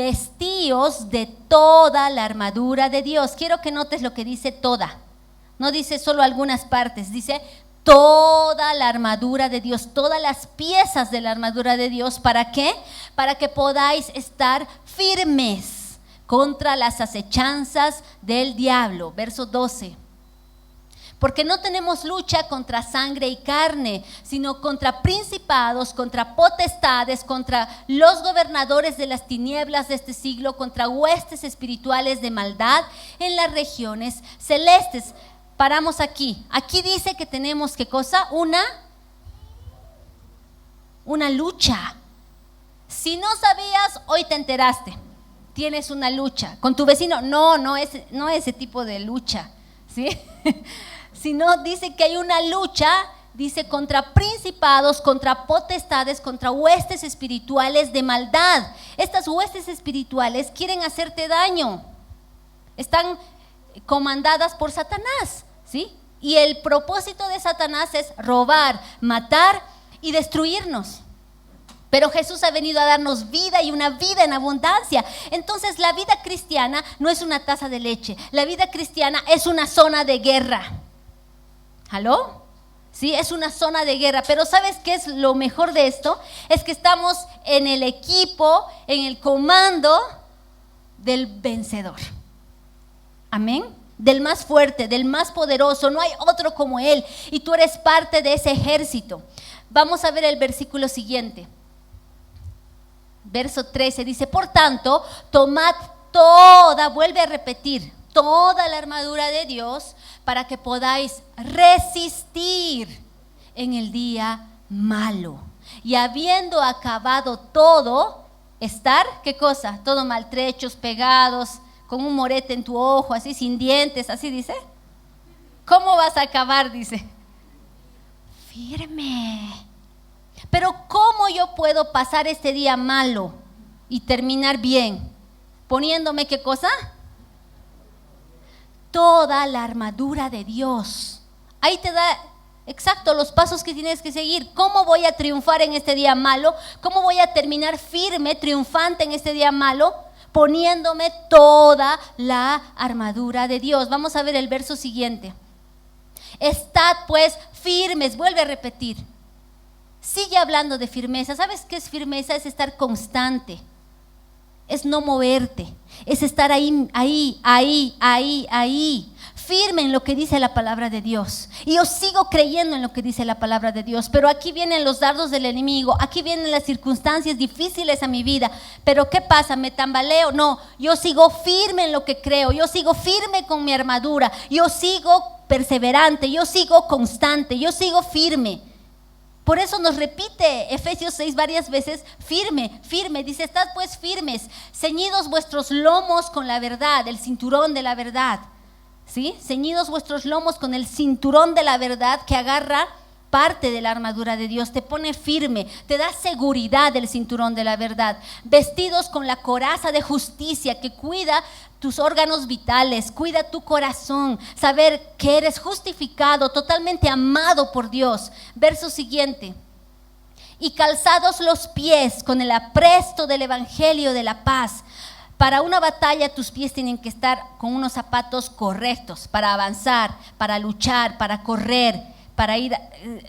vestíos de toda la armadura de Dios. Quiero que notes lo que dice toda. No dice solo algunas partes, dice toda la armadura de Dios, todas las piezas de la armadura de Dios. ¿Para qué? Para que podáis estar firmes contra las acechanzas del diablo. Verso 12. Porque no tenemos lucha contra sangre y carne, sino contra principados, contra potestades, contra los gobernadores de las tinieblas de este siglo, contra huestes espirituales de maldad en las regiones celestes. Paramos aquí. Aquí dice que tenemos, ¿qué cosa? Una lucha. Si no sabías, hoy te enteraste. Tienes una lucha. ¿Con tu vecino? No ese tipo de lucha, ¿sí? Sino dice que hay una lucha, dice contra principados, contra potestades, contra huestes espirituales de maldad. Estas huestes espirituales quieren hacerte daño. Están comandadas por Satanás, ¿sí? Y el propósito de Satanás es robar, matar y destruirnos. Pero Jesús ha venido a darnos vida y una vida en abundancia. Entonces la vida cristiana no es una taza de leche. La vida cristiana es una zona de guerra. ¿Aló? Sí, es una zona de guerra. Pero ¿sabes qué es lo mejor de esto? Es que estamos en el equipo, en el comando del vencedor. Amén. Del más fuerte, del más poderoso. No hay otro como Él. Y tú eres parte de ese ejército. Vamos a ver el versículo siguiente. Verso 13 dice: por tanto, tomad toda, vuelve a repetir, toda la armadura de Dios para que podáis resistir en el día malo. Y habiendo acabado todo, estar, ¿qué cosa? Todo maltrechos, pegados, con un morete en tu ojo, así sin dientes, así dice. ¿Cómo vas a acabar? Dice, firme. Pero ¿cómo yo puedo pasar este día malo y terminar bien? Poniéndome, ¿qué cosa? Toda la armadura de Dios. Ahí te da exacto los pasos que tienes que seguir. ¿Cómo voy a triunfar en este día malo? ¿Cómo voy a terminar firme, triunfante en este día malo? Poniéndome toda la armadura de Dios. Vamos a ver el verso siguiente. Estad pues firmes, vuelve a repetir. Sigue hablando de firmeza. ¿Sabes qué es firmeza? Es estar constante. Es no moverte. Es estar ahí. Firme en lo que dice la palabra de Dios. Y yo sigo creyendo en lo que dice la palabra de Dios. Pero aquí vienen los dardos del enemigo. Aquí vienen las circunstancias difíciles a mi vida. Pero ¿qué pasa? ¿Me tambaleo? No, yo sigo firme en lo que creo. Yo sigo firme con mi armadura. Yo sigo perseverante. Yo sigo constante. Yo sigo firme. Por eso nos repite Efesios 6 varias veces, firme, firme. Dice, estad pues firmes, ceñidos vuestros lomos con la verdad, el cinturón de la verdad. ¿Sí? Ceñidos vuestros lomos con el cinturón de la verdad que agarra parte de la armadura de Dios, te pone firme, te da seguridad el cinturón de la verdad. Vestidos con la coraza de justicia que cuida tus órganos vitales, cuida tu corazón, saber que eres justificado, totalmente amado por Dios. Verso siguiente. Y calzados los pies con el apresto del evangelio de la paz. Para una batalla tus pies tienen que estar con unos zapatos correctos para avanzar, para luchar, para correr, para ir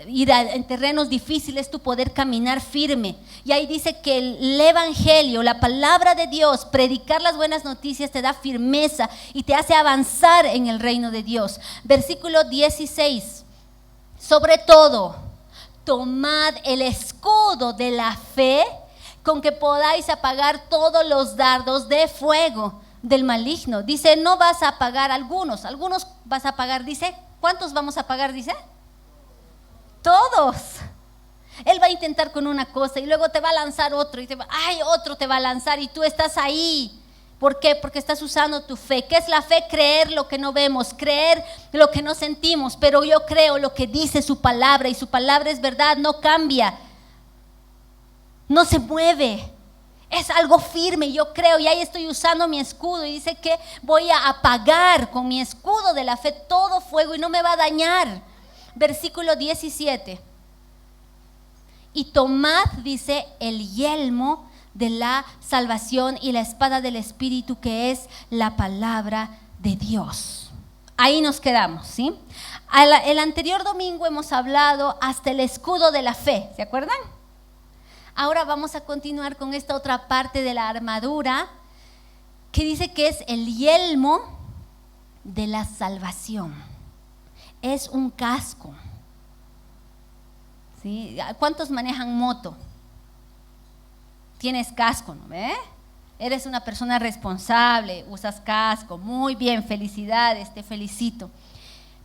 en terrenos difíciles, tú poder caminar firme. Y ahí dice que el evangelio, la palabra de Dios, predicar las buenas noticias te da firmeza y te hace avanzar en el reino de Dios. Versículo 16. Sobre todo, tomad el escudo de la fe con que podáis apagar todos los dardos de fuego del maligno. Dice, no vas a apagar algunos vas a apagar, dice, ¿cuántos vamos a apagar? Dice, todos. Él va a intentar con una cosa y luego te va a lanzar otro y otro te va a lanzar y tú estás ahí. ¿Por qué? Porque estás usando tu fe. ¿Qué es la fe? Creer lo que no vemos, creer lo que no sentimos, pero yo creo lo que dice su palabra y su palabra es verdad, no cambia, no se mueve. Es algo firme, yo creo, y ahí estoy usando mi escudo y dice que voy a apagar con mi escudo de la fe todo fuego y no me va a dañar. Versículo 17. Y tomad, dice, el yelmo de la salvación y la espada del Espíritu, que es la palabra de Dios. Ahí nos quedamos, ¿sí? El anterior domingo hemos hablado hasta el escudo de la fe, ¿se acuerdan? Ahora vamos a continuar con esta otra parte de la armadura, que dice que es el yelmo de la salvación. Es un casco, ¿sí? ¿Cuántos manejan moto? Tienes casco, ¿no ve? Eres una persona responsable, usas casco, muy bien, felicidades, te felicito.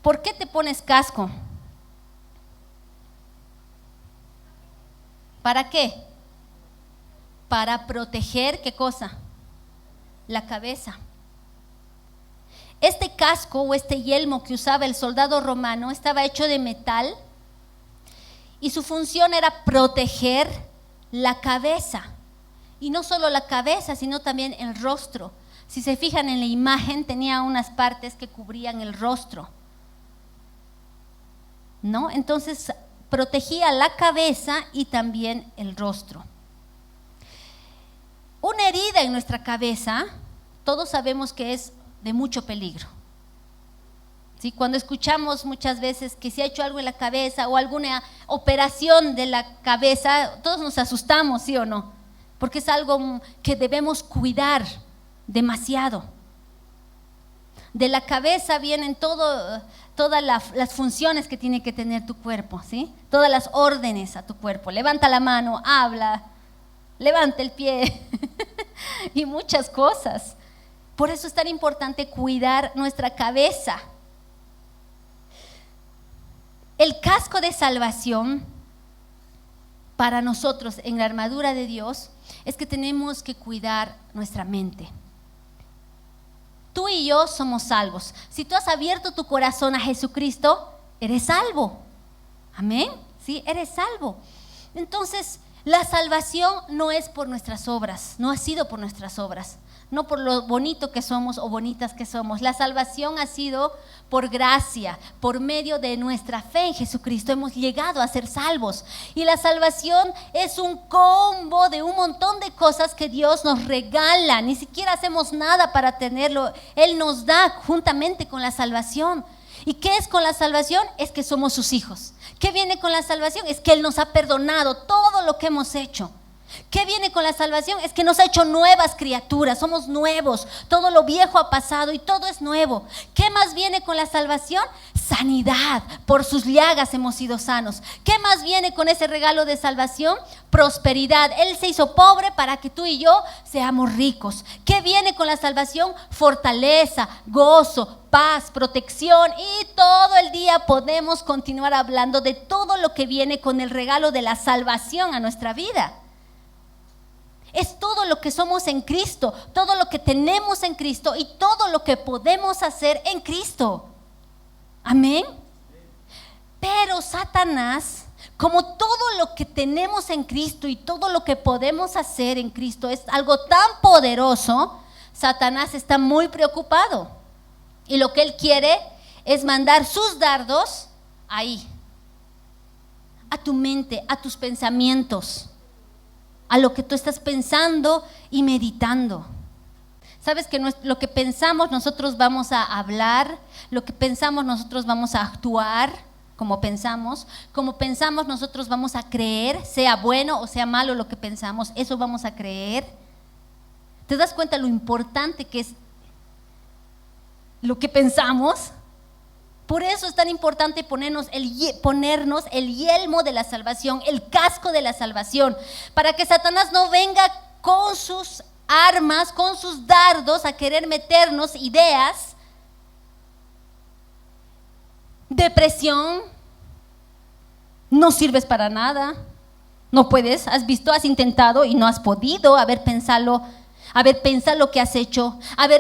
¿Por qué te pones casco? ¿Para qué? Para proteger, ¿qué cosa? La cabeza. Este casco o este yelmo que usaba el soldado romano estaba hecho de metal y su función era proteger la cabeza. Y no solo la cabeza, sino también el rostro. Si se fijan en la imagen, tenía unas partes que cubrían el rostro, ¿no? Entonces protegía la cabeza y también el rostro. Una herida en nuestra cabeza, todos sabemos que es de mucho peligro, ¿sí? Cuando escuchamos muchas veces que se ha hecho algo en la cabeza o alguna operación de la cabeza, todos nos asustamos, ¿sí o no? Porque es algo que debemos cuidar demasiado. De la cabeza vienen todas las funciones que tiene que tener tu cuerpo, ¿sí? Todas las órdenes a tu cuerpo. Levanta la mano, habla, levanta el pie y muchas cosas. Por eso es tan importante cuidar nuestra cabeza. El casco de salvación para nosotros en la armadura de Dios es que tenemos que cuidar nuestra mente. Tú y yo somos salvos. Si tú has abierto tu corazón a Jesucristo, eres salvo. Amén. Sí, eres salvo. Entonces, la salvación no es por nuestras obras, no ha sido por nuestras obras, no por lo bonito que somos o bonitas que somos. La salvación ha sido por gracia, por medio de nuestra fe en Jesucristo. Hemos llegado a ser salvos. Y la salvación es un combo de un montón de cosas que Dios nos regala. Ni siquiera hacemos nada para tenerlo. Él nos da juntamente con la salvación. ¿Y qué es con la salvación? Es que somos sus hijos. ¿Qué viene con la salvación? Es que Él nos ha perdonado todo lo que hemos hecho. ¿Qué viene con la salvación? Es que nos ha hecho nuevas criaturas, somos nuevos, todo lo viejo ha pasado y todo es nuevo. ¿Qué más viene con la salvación? Sanidad, por sus llagas hemos sido sanos. ¿Qué más viene con ese regalo de salvación? Prosperidad. Él se hizo pobre para que tú y yo seamos ricos. ¿Qué viene con la salvación? Fortaleza, gozo, paz, protección, y todo el día podemos continuar hablando de todo lo que viene con el regalo de la salvación a nuestra vida. Es todo lo que somos en Cristo, todo lo que tenemos en Cristo y todo lo que podemos hacer en Cristo. Amén. Pero Satanás, como todo lo que tenemos en Cristo y todo lo que podemos hacer en Cristo es algo tan poderoso, Satanás está muy preocupado. Y lo que él quiere es mandar sus dardos ahí, a tu mente, a tus pensamientos, a lo que tú estás pensando y meditando. Sabes que lo que pensamos nosotros vamos a hablar, lo que pensamos nosotros vamos a actuar como pensamos nosotros vamos a creer, sea bueno o sea malo lo que pensamos, eso vamos a creer. ¿Te das cuenta lo importante que es lo que pensamos? Por eso es tan importante ponernos el yelmo de la salvación, el casco de la salvación, para que Satanás no venga con sus armas, con sus dardos a querer meternos ideas, depresión, no sirves para nada, no puedes, has visto, has intentado y no has podido, pensar lo que has hecho,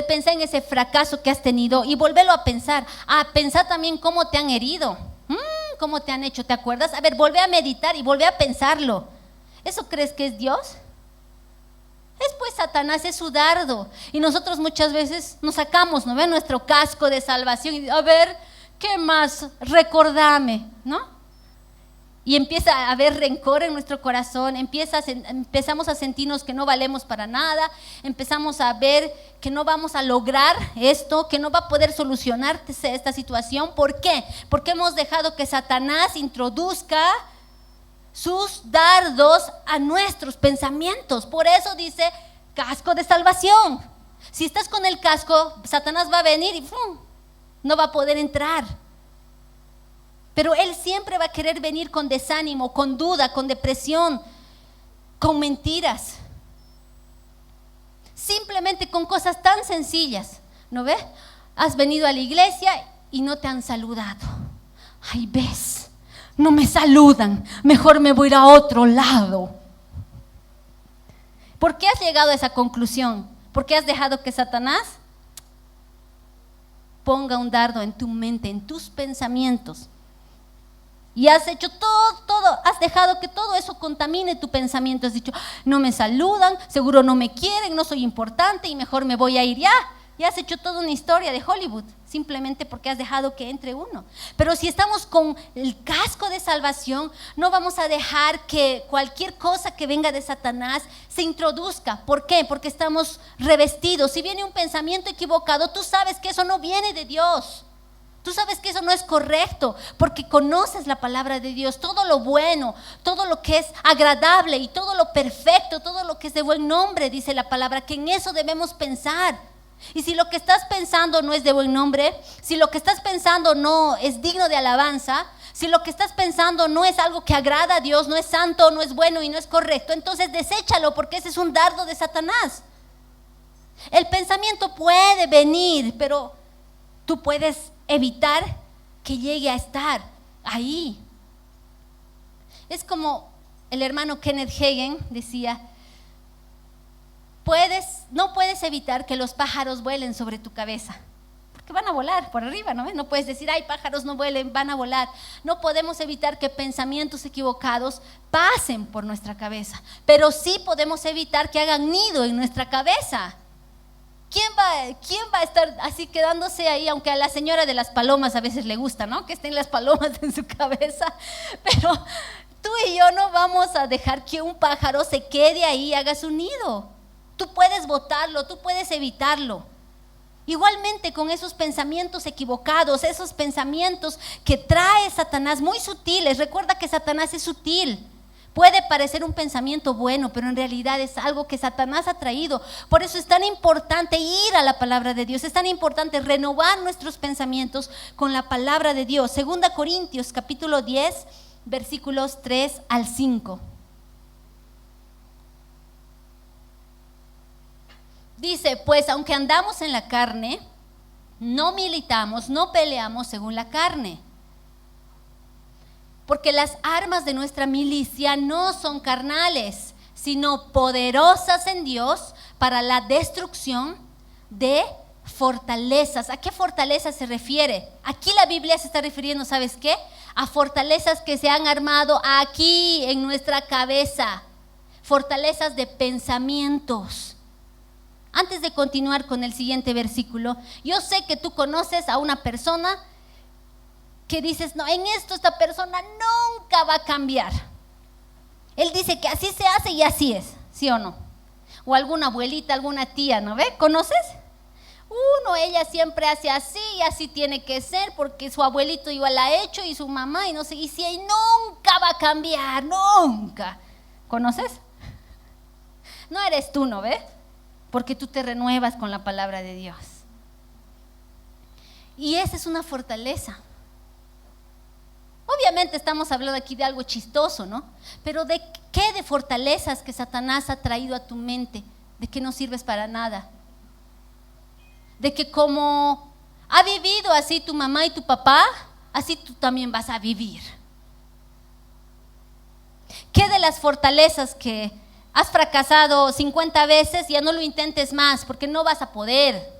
pensar en ese fracaso que has tenido y volverlo a pensar también cómo te han herido, cómo te han hecho, ¿te acuerdas? Volver a meditar y volver a pensarlo. ¿Eso crees que es Dios? Es pues Satanás, es su dardo. Y nosotros muchas veces nos sacamos, ¿no ven? Nuestro casco de salvación y ¿qué más? Recordame, ¿no? y empieza a haber rencor en nuestro corazón, empezamos a sentirnos que no valemos para nada, empezamos a ver que no vamos a lograr esto, que no va a poder solucionarse esta situación. ¿Por qué? Porque hemos dejado que Satanás introduzca sus dardos a nuestros pensamientos. Por eso dice casco de salvación. Si estás con el casco, Satanás va a venir y ¡pum!, no va a poder entrar. Pero él siempre va a querer venir con desánimo, con duda, con depresión, con mentiras. Simplemente con cosas tan sencillas, ¿no ves? Has venido a la iglesia y no te han saludado. Ay, ves, no me saludan, mejor me voy a ir a otro lado. ¿Por qué has llegado a esa conclusión? ¿Por qué has dejado que Satanás ponga un dardo en tu mente, en tus pensamientos? Y has hecho todo, has dejado que todo eso contamine tu pensamiento. Has dicho, no me saludan, seguro no me quieren, no soy importante y mejor me voy a ir ya. Y has hecho toda una historia de Hollywood, simplemente porque has dejado que entre uno. Pero si estamos con el casco de salvación, no vamos a dejar que cualquier cosa que venga de Satanás se introduzca. ¿Por qué? Porque estamos revestidos. Si viene un pensamiento equivocado, tú sabes que eso no viene de Dios. Tú sabes que eso no es correcto, porque conoces la palabra de Dios. Todo lo bueno, todo lo que es agradable y todo lo perfecto, todo lo que es de buen nombre, dice la palabra, que en eso debemos pensar. Y si lo que estás pensando no es de buen nombre, si lo que estás pensando no es digno de alabanza, si lo que estás pensando no es algo que agrada a Dios, no es santo, no es bueno y no es correcto, entonces deséchalo, porque ese es un dardo de Satanás. El pensamiento puede venir, pero tú puedes evitar que llegue a estar ahí. Es como el hermano Kenneth Hagin decía, no puedes evitar que los pájaros vuelen sobre tu cabeza, porque van a volar por arriba, ¿no? No puedes decir, ay, pájaros no vuelen, van a volar. No podemos evitar que pensamientos equivocados pasen por nuestra cabeza, pero sí podemos evitar que hagan nido en nuestra cabeza. ¿Quién va a estar así quedándose ahí? Aunque a la señora de las palomas a veces le gusta, ¿no?, que estén las palomas en su cabeza. Pero tú y yo no vamos a dejar que un pájaro se quede ahí y haga su nido. Tú puedes botarlo, tú puedes evitarlo. Igualmente con esos pensamientos equivocados, esos pensamientos que trae Satanás, muy sutiles. Recuerda que Satanás es sutil. Puede parecer un pensamiento bueno, pero en realidad es algo que Satanás ha traído. Por eso es tan importante ir a la palabra de Dios. Es tan importante renovar nuestros pensamientos con la palabra de Dios. 2 Corintios capítulo 10, versículos 3 al 5. Dice, pues aunque andamos en la carne, no militamos, no peleamos según la carne. Porque las armas de nuestra milicia no son carnales, sino poderosas en Dios para la destrucción de fortalezas. ¿A qué fortalezas se refiere? Aquí la Biblia se está refiriendo, ¿sabes qué? A fortalezas que se han armado aquí en nuestra cabeza. Fortalezas de pensamientos. Antes de continuar con el siguiente versículo, yo sé que tú conoces a una persona que dices, no, en esto esta persona nunca va a cambiar. Él dice que así se hace y así es, ¿sí o no? O alguna abuelita, alguna tía, ¿no ve? ¿Conoces? Ella siempre hace así y así tiene que ser porque su abuelito igual la ha hecho y su mamá y no sé, y si ahí nunca va a cambiar, nunca. ¿Conoces? No eres tú, ¿no ve? Porque tú te renuevas con la palabra de Dios. Y esa es una fortaleza. Obviamente estamos hablando aquí de algo chistoso, ¿no? Pero ¿de qué? De fortalezas que Satanás ha traído a tu mente, de que no sirves para nada. De que como ha vivido así tu mamá y tu papá, así tú también vas a vivir. ¿Qué de las fortalezas que has fracasado 50 veces? Ya no lo intentes más, porque no vas a poder.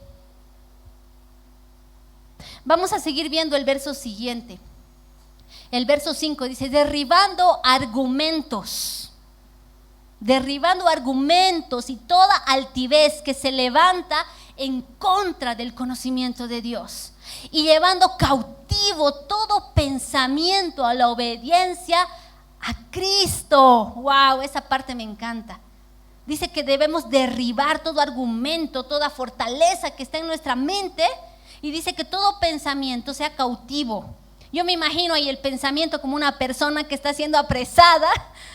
Vamos a seguir viendo el verso siguiente. El verso 5 dice, derribando argumentos y toda altivez que se levanta en contra del conocimiento de Dios, y llevando cautivo todo pensamiento a la obediencia a Cristo. Wow, esa parte me encanta. Dice que debemos derribar todo argumento, toda fortaleza que está en nuestra mente, y dice que todo pensamiento sea cautivo. Yo me imagino ahí el pensamiento como una persona que está siendo apresada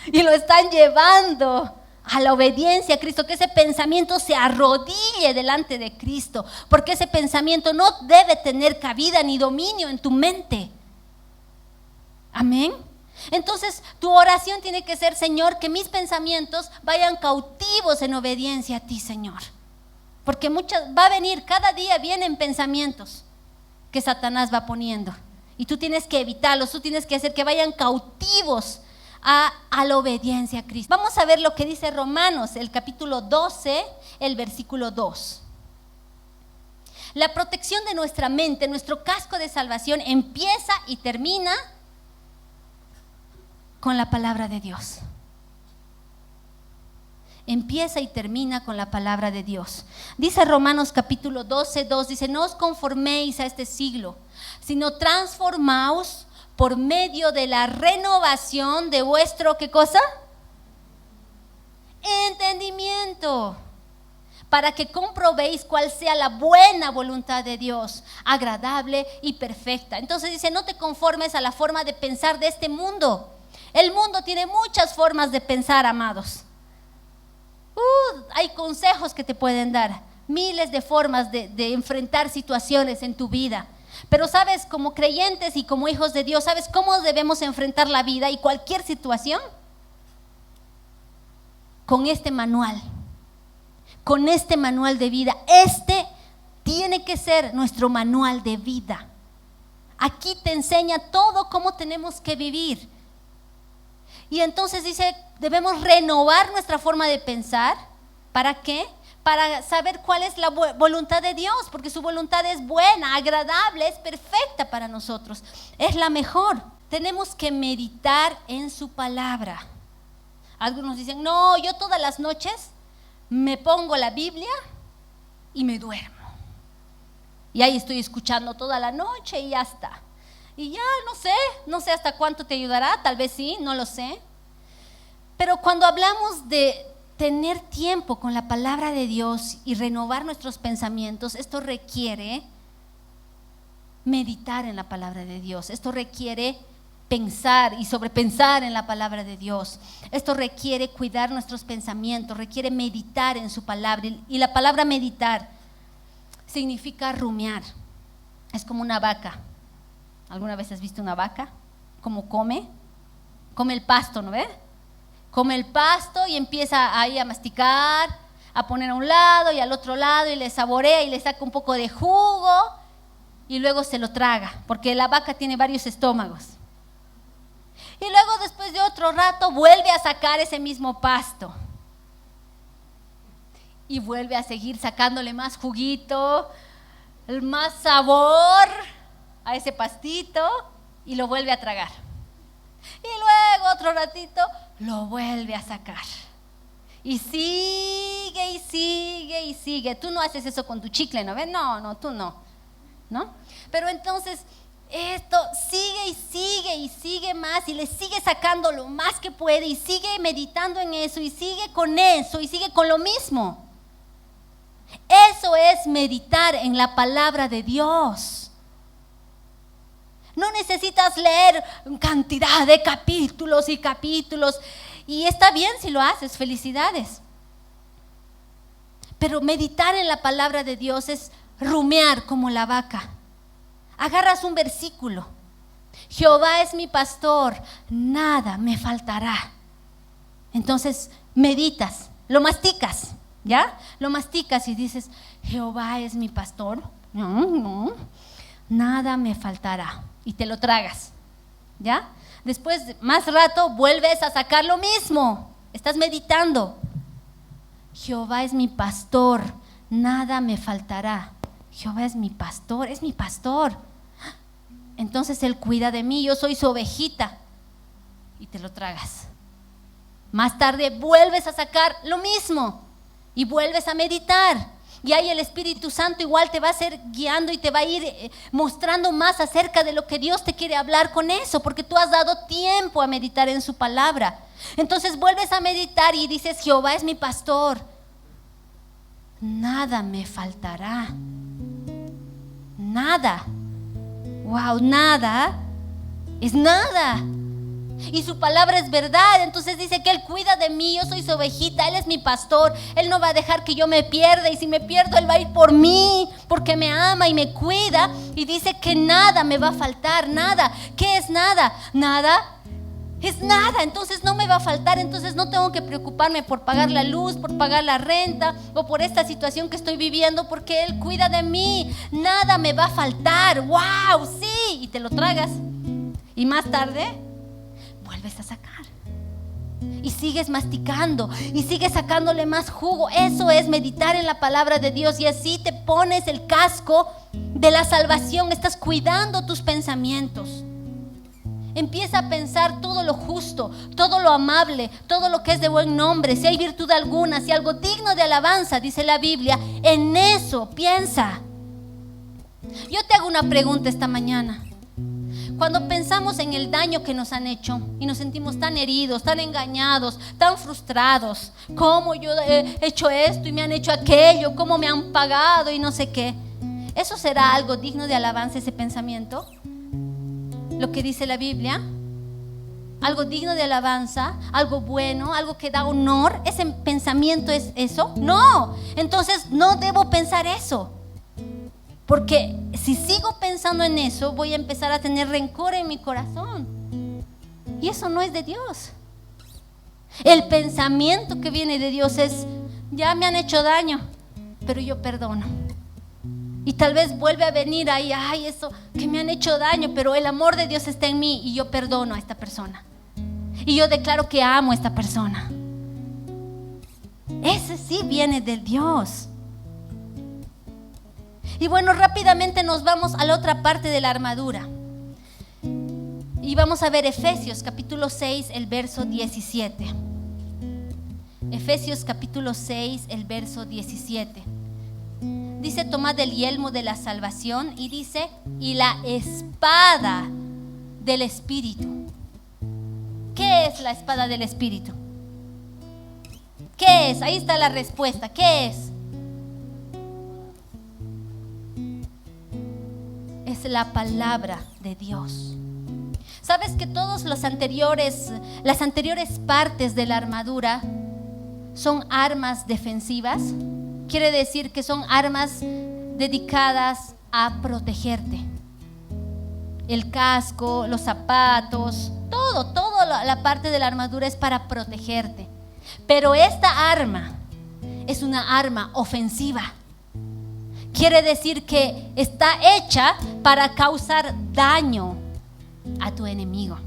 y lo están llevando a la obediencia a Cristo, que ese pensamiento se arrodille delante de Cristo, porque ese pensamiento no debe tener cabida ni dominio en tu mente. Amén. Entonces tu oración tiene que ser: Señor, que mis pensamientos vayan cautivos en obediencia a ti, Señor. Porque va a venir, cada día vienen pensamientos que Satanás va poniendo, y tú tienes que evitarlos, tú tienes que hacer que vayan cautivos a la obediencia a Cristo. Vamos a ver lo que dice Romanos, el capítulo 12, el versículo 2. La protección de nuestra mente, nuestro casco de salvación, empieza y termina con la palabra de Dios. Empieza y termina con la palabra de Dios. Dice Romanos capítulo 12, 2, dice: no os conforméis a este siglo, sino transformaos por medio de la renovación de vuestro, ¿qué cosa? Entendimiento, para que comprobéis cuál sea la buena voluntad de Dios, agradable y perfecta. Entonces dice: no te conformes a la forma de pensar de este mundo. El mundo tiene muchas formas de pensar, amados. Hay consejos que te pueden dar, miles de formas de enfrentar situaciones en tu vida. Pero sabes, como creyentes y como hijos de Dios, ¿sabes cómo debemos enfrentar la vida y cualquier situación? Con este manual de vida. Este tiene que ser nuestro manual de vida. Aquí te enseña todo cómo tenemos que vivir. Y entonces dice, debemos renovar nuestra forma de pensar. ¿Para qué? Para saber cuál es la voluntad de Dios, porque su voluntad es buena, agradable, es perfecta para nosotros, es la mejor. Tenemos que meditar en su palabra. Algunos dicen: no, yo todas las noches me pongo la Biblia y me duermo, y ahí estoy escuchando toda la noche y ya está. Y ya no sé hasta cuánto te ayudará, tal vez sí, no lo sé. Pero cuando hablamos de tener tiempo con la palabra de Dios y renovar nuestros pensamientos, esto requiere meditar en la palabra de Dios. Esto requiere pensar y sobrepensar en la palabra de Dios. Esto requiere cuidar nuestros pensamientos, requiere meditar en su palabra. Y la palabra meditar significa rumiar. Es como una vaca. ¿Alguna vez has visto una vaca? ¿Cómo come? Come el pasto, ¿no ves? Come el pasto y empieza ahí a masticar, a poner a un lado y al otro lado, y le saborea y le saca un poco de jugo y luego se lo traga, porque la vaca tiene varios estómagos. Y luego, después de otro rato, vuelve a sacar ese mismo pasto y vuelve a seguir sacándole más juguito, más sabor a ese pastito, y lo vuelve a tragar. Y luego otro ratito lo vuelve a sacar. Y sigue y sigue y sigue. Tú no haces eso con tu chicle, ¿no ves? No, tú no. Pero entonces esto sigue y sigue y sigue más, y le sigue sacando lo más que puede, y sigue meditando en eso, y sigue con eso, y sigue con lo mismo. Eso es meditar en la palabra de Dios. No necesitas leer cantidad de capítulos y capítulos, y está bien si lo haces, felicidades. Pero meditar en la palabra de Dios es rumiar como la vaca. Agarras un versículo: Jehová es mi pastor, nada me faltará. Entonces meditas, lo masticas, ¿ya? Lo masticas y dices: Jehová es mi pastor, no, nada me faltará. Y te lo tragas, ¿ya? Después, más rato, vuelves a sacar lo mismo. Estás meditando: Jehová es mi pastor, nada me faltará. Jehová es mi pastor, es mi pastor. Entonces Él cuida de mí, yo soy su ovejita. Y te lo tragas. Más tarde vuelves a sacar lo mismo y vuelves a meditar. Y ahí el Espíritu Santo igual te va a ser guiando y te va a ir mostrando más acerca de lo que Dios te quiere hablar con eso, porque tú has dado tiempo a meditar en su palabra. Entonces vuelves a meditar y dices: Jehová es mi pastor, nada me faltará. Nada. Wow, nada es nada. Y su palabra es verdad. Entonces dice que Él cuida de mí, yo soy su ovejita, Él es mi pastor, Él no va a dejar que yo me pierda, y si me pierdo Él va a ir por mí, porque me ama y me cuida. Y dice que nada me va a faltar, nada. ¿Qué es nada? Nada es nada, entonces no me va a faltar. Entonces no tengo que preocuparme por pagar la luz, por pagar la renta o por esta situación que estoy viviendo, porque Él cuida de mí. Nada me va a faltar. ¡Wow! Sí, y te lo tragas. Y más tarde vuelves a sacar y sigues masticando y sigues sacándole más jugo. Eso es meditar en la palabra de Dios, y así te pones el casco de la salvación. Estás cuidando tus pensamientos. Empieza a pensar todo lo justo, todo lo amable, todo lo que es de buen nombre, si hay virtud alguna, si algo digno de alabanza, dice la Biblia, en eso piensa. Yo te hago una pregunta esta mañana. Cuando pensamos en el daño que nos han hecho y nos sentimos tan heridos, tan engañados, tan frustrados, cómo yo he hecho esto y me han hecho aquello, cómo me han pagado y no sé qué, ¿eso será algo digno de alabanza, ese pensamiento? Lo que dice la Biblia, algo digno de alabanza, algo bueno, algo que da honor, ¿ese pensamiento es eso? No, entonces no debo pensar eso. Porque si sigo pensando en eso, voy a empezar a tener rencor en mi corazón. Y eso no es de Dios. El pensamiento que viene de Dios es: ya me han hecho daño, pero yo perdono. Y tal vez vuelve a venir ahí: ay, eso que me han hecho daño, pero el amor de Dios está en mí y yo perdono a esta persona. Y yo declaro que amo a esta persona. Ese sí viene de Dios. Y bueno, rápidamente nos vamos a la otra parte de la armadura. Y vamos a ver Efesios capítulo 6, el verso 17. Efesios capítulo 6, el verso 17. Dice: tomad el yelmo de la salvación, y dice: y la espada del Espíritu. ¿Qué es la espada del Espíritu? ¿Qué es? Ahí está la respuesta. ¿Qué es? Es la palabra de Dios. ¿Sabes que todas las anteriores partes de la armadura son armas defensivas? Quiere decir que son armas dedicadas a protegerte. El casco, los zapatos, toda la parte de la armadura es para protegerte. Pero esta arma es una arma ofensiva. Quiere decir que está hecha para causar daño a tu enemigo.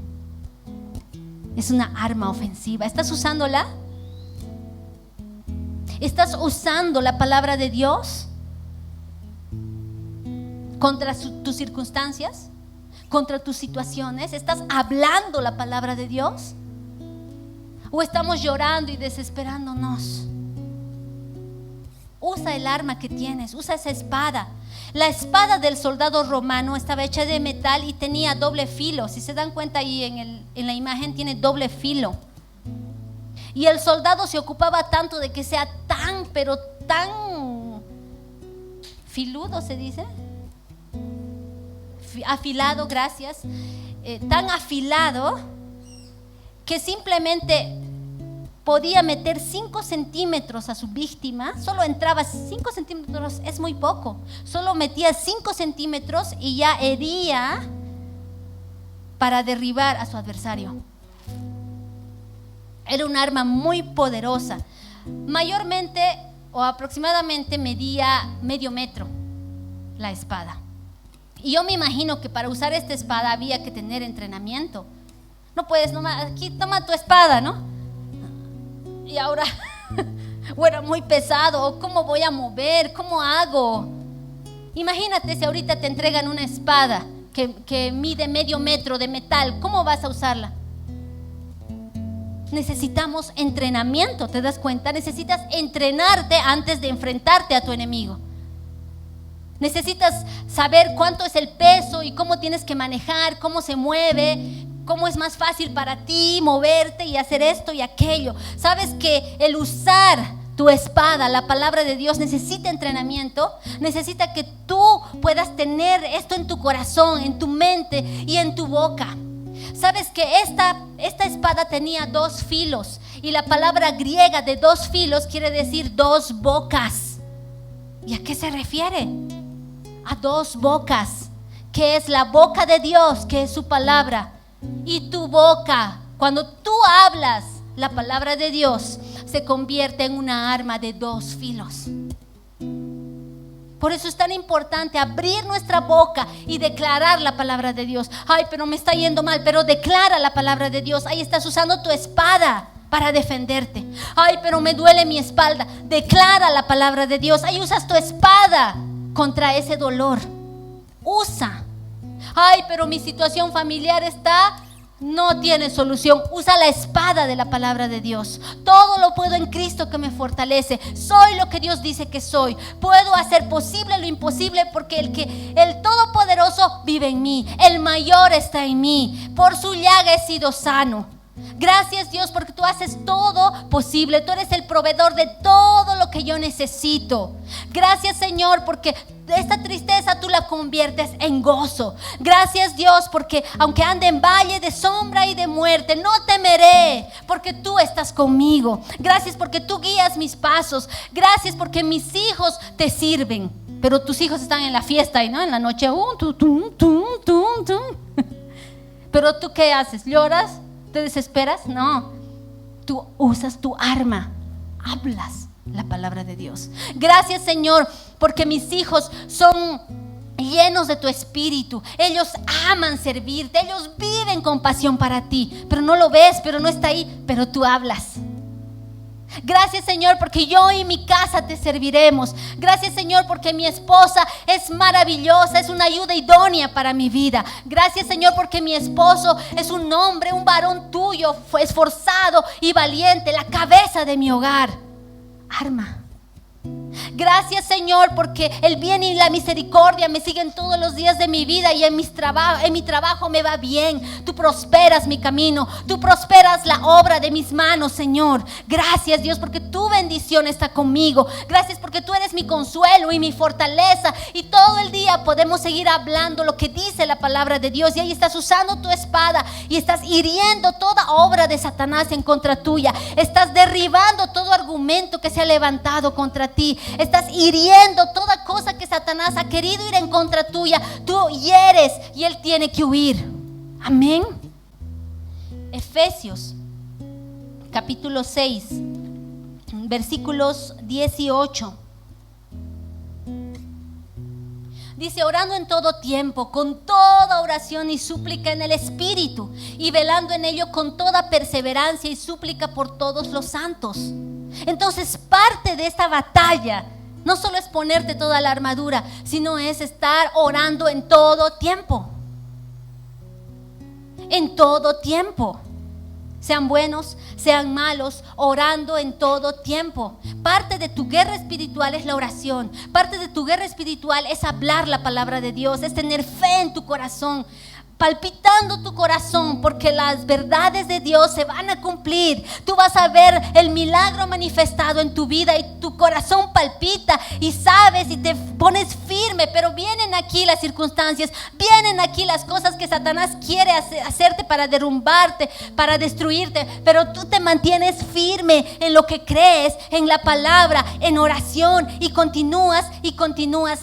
Es una arma ofensiva. ¿Estás usándola? ¿Estás usando la palabra de Dios contra tus circunstancias, contra tus situaciones? ¿Estás hablando la palabra de Dios? ¿O estamos llorando y desesperándonos? Usa el arma que tienes, usa esa espada. La espada del soldado romano estaba hecha de metal y tenía doble filo. Si se dan cuenta ahí en la imagen, tiene doble filo. Y el soldado se ocupaba tanto de que sea tan, pero tan filudo, se dice, afilado, gracias, tan afilado, que simplemente podía meter 5 centímetros a su víctima. Solo entraba 5 centímetros, es muy poco. Solo metía 5 centímetros y ya hería para derribar a su adversario. Era un arma muy poderosa. Mayormente o aproximadamente medía medio metro la espada. Y yo me imagino que para usar esta espada había que tener entrenamiento. No puedes nomás, aquí toma tu espada, ¿no? Y ahora, bueno, muy pesado, ¿cómo voy a mover? ¿Cómo hago? Imagínate si ahorita te entregan una espada que mide medio metro de metal, ¿cómo vas a usarla? necesitamos entrenamiento, ¿te das cuenta? Necesitas entrenarte antes de enfrentarte a tu enemigo. Necesitas saber cuánto es el peso y cómo tienes que manejar, cómo se mueve, cómo es más fácil para ti moverte y hacer esto y aquello. Sabes que el usar tu espada, la palabra de Dios, necesita entrenamiento, necesita que tú puedas tener esto en tu corazón, en tu mente y en tu boca. Sabes que esta espada tenía 2 filos, y la palabra griega de 2 filos quiere decir 2 bocas. ¿Y a qué se refiere? A 2 bocas, que es la boca de Dios, que es su palabra, y tu boca. Cuando tú hablas la palabra de Dios, se convierte en una arma de 2 filos. Por eso es tan importante abrir nuestra boca y declarar la palabra de Dios. Ay, pero me está yendo mal. Pero declara la palabra de Dios. Ahí estás usando tu espada para defenderte. Ay, pero me duele mi espalda. Declara la palabra de Dios. Ahí usas tu espada contra ese dolor. Usa. Ay, pero mi situación familiar no tiene solución. Usa la espada de la palabra de Dios. Todo lo puedo en Cristo que me fortalece. Soy lo que Dios dice que soy. Puedo hacer posible lo imposible porque el Todopoderoso vive en mí. El Mayor está en mí. Por su llaga he sido sano. Gracias, Dios, porque tú haces todo posible. Tú eres el proveedor de todo lo que yo necesito. Gracias, Señor, porque esta tristeza tú la conviertes en gozo. Gracias, Dios, porque aunque ande en valle de sombra y de muerte, no temeré, porque tú estás conmigo. Gracias porque tú guías mis pasos. Gracias porque mis hijos te sirven. Pero tus hijos están en la fiesta y no en la noche. Pero tú, ¿qué haces? ¿Lloras? ¿Te desesperas? No. Tú usas tu arma. Hablas la palabra de Dios. Gracias, Señor, porque mis hijos son llenos de tu espíritu. Ellos aman servirte. Ellos viven con pasión para ti. Pero no lo ves, pero no está ahí. Pero tú hablas. Gracias, Señor, porque yo y mi casa te serviremos. Gracias, Señor, porque mi esposa es maravillosa, es una ayuda idónea para mi vida. Gracias, Señor, porque mi esposo es un hombre, un varón tuyo, esforzado y valiente, la cabeza de mi hogar. Arma. Gracias, Señor, porque el bien y la misericordia me siguen todos los días de mi vida y en mi trabajo me va bien. Tú prosperas mi camino, tú prosperas la obra de mis manos, Señor. Gracias, Dios, porque tu bendición está conmigo. Gracias porque tú eres mi consuelo y mi fortaleza, y todo el día podemos seguir hablando lo que dice la palabra de Dios. Y ahí estás usando tu espada y estás hiriendo toda obra de Satanás en contra tuya. Estás derribando todo argumento que se ha levantado contra ti. Estás hiriendo toda cosa que Satanás ha querido ir en contra tuya. Tú hieres y él tiene que huir. Amén. Efesios capítulo 6 versículos 18. Dice: orando en todo tiempo, con toda oración y súplica en el Espíritu, y velando en ello con toda perseverancia y súplica por todos los santos. Entonces, parte de esta batalla no solo es ponerte toda la armadura, sino es estar orando en todo tiempo. En todo tiempo. Sean buenos, sean malos, orando en todo tiempo. Parte de tu guerra espiritual es la oración. Parte de tu guerra espiritual es hablar la palabra de Dios, es tener fe en tu corazón, palpitando tu corazón, porque las verdades de Dios se van a cumplir. Tú vas a ver el milagro manifestado en tu vida y tu corazón palpita y sabes y te pones firme. Pero vienen aquí las circunstancias, vienen aquí las cosas que Satanás quiere hacerte para derrumbarte, para destruirte, pero tú te mantienes firme en lo que crees, en la palabra, en oración, y continúas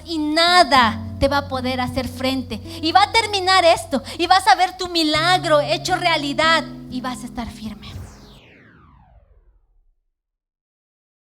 y nada te va a poder hacer frente. Y va a terminar esto y vas a ver tu milagro hecho realidad y vas a estar firme.